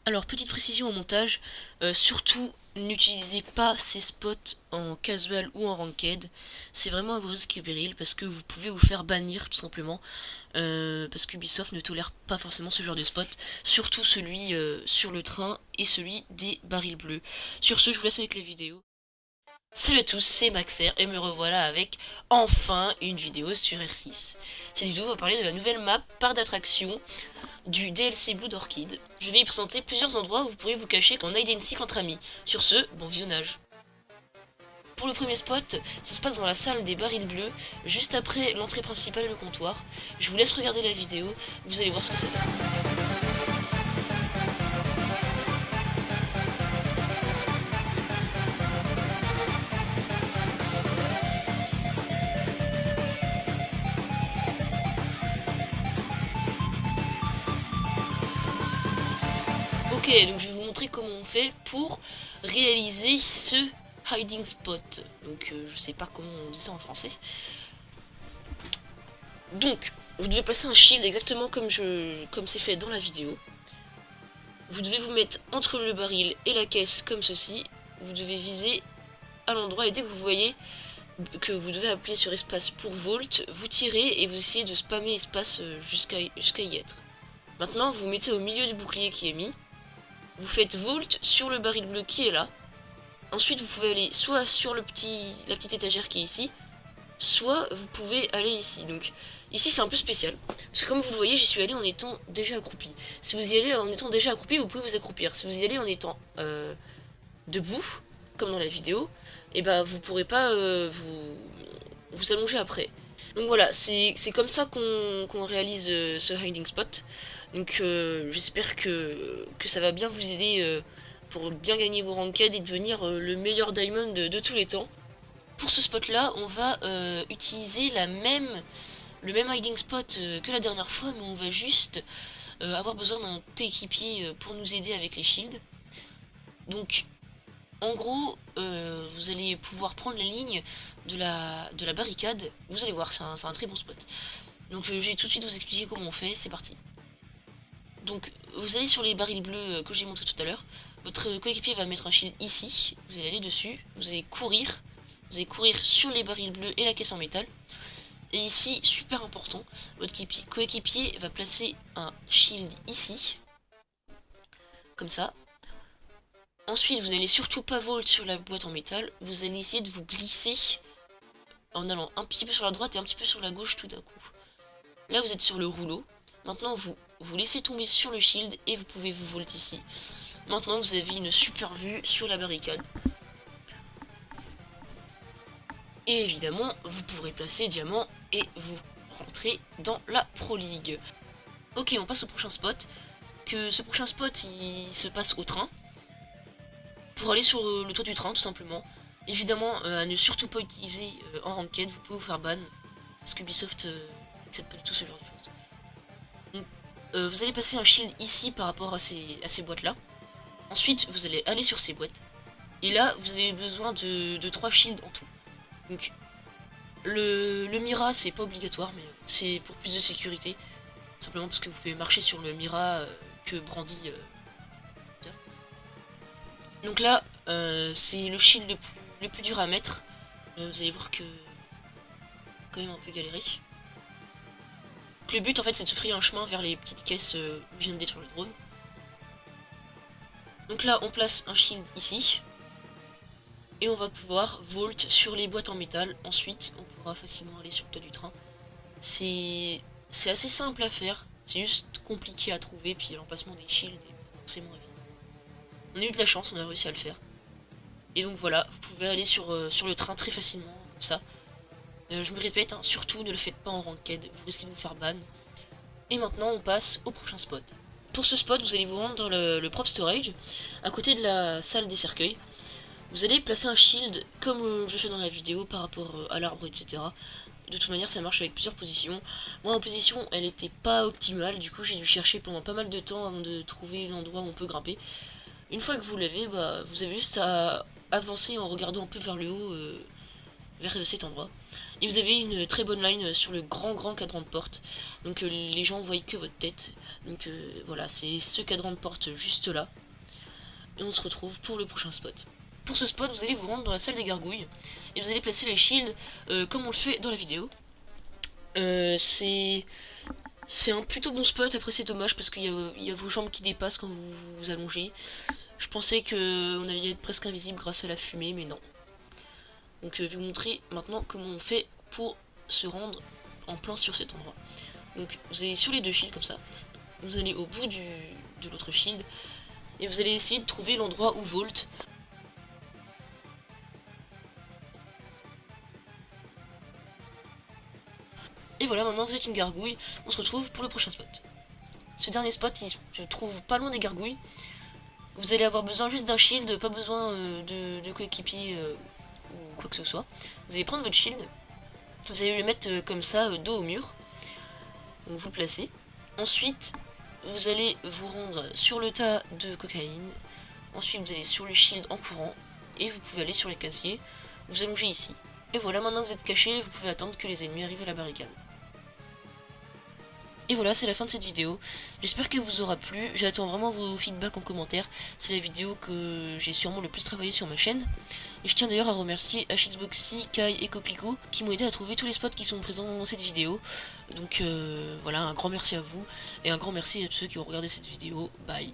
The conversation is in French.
Alors, petite précision au montage, surtout n'utilisez pas ces spots en casual ou en ranked. C'est vraiment à vos risques et périls parce que vous pouvez vous faire bannir tout simplement. Parce qu'Ubisoft ne tolère pas forcément ce genre de spot, surtout celui sur le train et celui des barils bleus. Sur ce, je vous laisse avec la vidéo. Salut à tous, c'est Maxer et me revoilà avec enfin une vidéo sur R6. Cette vidéo va parler de la nouvelle map par d'attraction du DLC Blood Orchid. Je vais y présenter plusieurs endroits où vous pourrez vous cacher en hide and seek entre amis. Sur ce, bon visionnage. Pour le premier spot, ça se passe dans la salle des barils bleus, juste après l'entrée principale et le comptoir. Je vous laisse regarder la vidéo, vous allez voir ce que ça donne. Ok, donc je vais vous montrer comment on fait pour réaliser ce hiding spot. Donc je sais pas comment on dit ça en français. Donc, vous devez placer un shield exactement comme c'est fait dans la vidéo. Vous devez vous mettre entre le baril et la caisse comme ceci. Vous devez viser à l'endroit et dès que vous voyez que vous devez appuyer sur espace pour Vault, vous tirez et vous essayez de spammer espace jusqu'à y être. Maintenant, vous mettez au milieu du bouclier qui est mis. Vous faites Vault sur le baril bleu qui est là. Ensuite, vous pouvez aller soit sur la petite étagère qui est ici, soit vous pouvez aller ici. Donc ici c'est un peu spécial, parce que comme vous le voyez, j'y suis allé en étant déjà accroupi. Si vous y allez en étant déjà accroupi, vous pouvez vous accroupir. Si vous y allez en étant debout, comme dans la vidéo, et bah vous pourrez pas vous allonger après. Donc voilà, c'est comme ça qu'on réalise ce hiding spot. Donc j'espère que ça va bien vous aider pour bien gagner vos ranked et devenir le meilleur diamond de tous les temps. Pour ce spot là, on va utiliser le même hiding spot que la dernière fois, mais on va juste avoir besoin d'un coéquipier pour nous aider avec les shields. Donc en gros, vous allez pouvoir prendre la ligne de la barricade. Vous allez voir, c'est un très bon spot. Donc je vais tout de suite vous expliquer comment on fait, c'est parti. Donc vous allez sur les barils bleus que j'ai montré tout à l'heure. Votre coéquipier va mettre un shield ici, vous allez aller dessus, vous allez courir. Vous allez courir sur les barils bleus et la caisse en métal. Et ici, super important, votre coéquipier va placer un shield ici, comme ça. Ensuite, vous n'allez surtout pas vault sur la boîte en métal, vous allez essayer de vous glisser en allant un petit peu sur la droite et un petit peu sur la gauche tout d'un coup. Là, vous êtes sur le rouleau. Maintenant, vous laissez tomber sur le shield et vous pouvez vous vault ici. Maintenant, vous avez une super vue sur la barricade. Et évidemment, vous pourrez placer diamant et vous rentrer dans la Pro League. Ok, on passe au prochain spot. Que ce prochain spot, il se passe au train. Pour aller sur le toit du train, tout simplement. Évidemment, à ne surtout pas utiliser en ranked, vous pouvez vous faire ban. Parce que Ubisoft n'accepte pas du tout ce genre de choses. Donc, vous allez passer un shield ici par rapport à ces boîtes-là. Ensuite, vous allez aller sur ces boîtes. Et là, vous avez besoin de 3 shields en tout. Donc, le Mira, c'est pas obligatoire, mais c'est pour plus de sécurité. Simplement parce que vous pouvez marcher sur le Mira que brandit. Donc là, c'est le shield le plus dur à mettre. Vous allez voir que quand même un peu galéré. Donc le but en fait c'est de se frayer un chemin vers les petites caisses où je viens de détruire le drone. Donc là on place un shield ici. Et on va pouvoir vault sur les boîtes en métal. Ensuite on pourra facilement aller sur le toit du train. C'est assez simple à faire. C'est juste compliqué à trouver. Puis l'emplacement des shields est forcément évident. On a eu de la chance, on a réussi à le faire. Et donc voilà, vous pouvez aller sur le train très facilement, comme ça. Je me répète, hein, surtout ne le faites pas en ranked, vous risquez de vous faire ban. Et maintenant on passe au prochain spot. Pour ce spot, vous allez vous rendre dans le prop storage, à côté de la salle des cercueils. Vous allez placer un shield comme je fais dans la vidéo par rapport à l'arbre, etc. De toute manière ça marche avec plusieurs positions. Moi en position elle était pas optimale, du coup j'ai dû chercher pendant pas mal de temps avant de trouver l'endroit où on peut grimper. Une fois que vous l'avez, vous avez juste à avancer en regardant un peu vers le haut, vers cet endroit. Et vous avez une très bonne line sur le grand cadran de porte. Donc les gens voient que votre tête. Donc voilà, c'est ce cadran de porte juste là. Et on se retrouve pour le prochain spot. Pour ce spot, vous allez vous rendre dans la salle des gargouilles. Et vous allez placer les shields comme on le fait dans la vidéo. C'est un plutôt bon spot. Après c'est dommage parce qu'il y a vos jambes qui dépassent quand vous vous allongez. Je pensais qu'on allait être presque invisible grâce à la fumée, mais non. Donc je vais vous montrer maintenant comment on fait pour se rendre en plein sur cet endroit. Donc vous allez sur les deux shields comme ça. Vous allez au bout de l'autre shield. Et vous allez essayer de trouver l'endroit où Vault. Et voilà, maintenant vous êtes une gargouille. On se retrouve pour le prochain spot. Ce dernier spot, il se trouve pas loin des gargouilles. Vous allez avoir besoin juste d'un shield, pas besoin de coéquipier ou quoi que ce soit. Vous allez prendre votre shield. Vous allez le mettre comme ça, dos au mur. Donc vous le placez. Ensuite, vous allez vous rendre sur le tas de cocaïne. Ensuite, vous allez sur le shield en courant. Et vous pouvez aller sur les casiers. Vous allongez ici. Et voilà, maintenant vous êtes caché, vous pouvez attendre que les ennemis arrivent à la barricade. Et voilà, c'est la fin de cette vidéo. J'espère qu'elle vous aura plu. J'attends vraiment vos feedbacks en commentaire. C'est la vidéo que j'ai sûrement le plus travaillé sur ma chaîne. Et je tiens d'ailleurs à remercier HXboxy, Kai et Coquelicot qui m'ont aidé à trouver tous les spots qui sont présents dans cette vidéo. Donc voilà, un grand merci à vous. Et un grand merci à tous ceux qui ont regardé cette vidéo. Bye.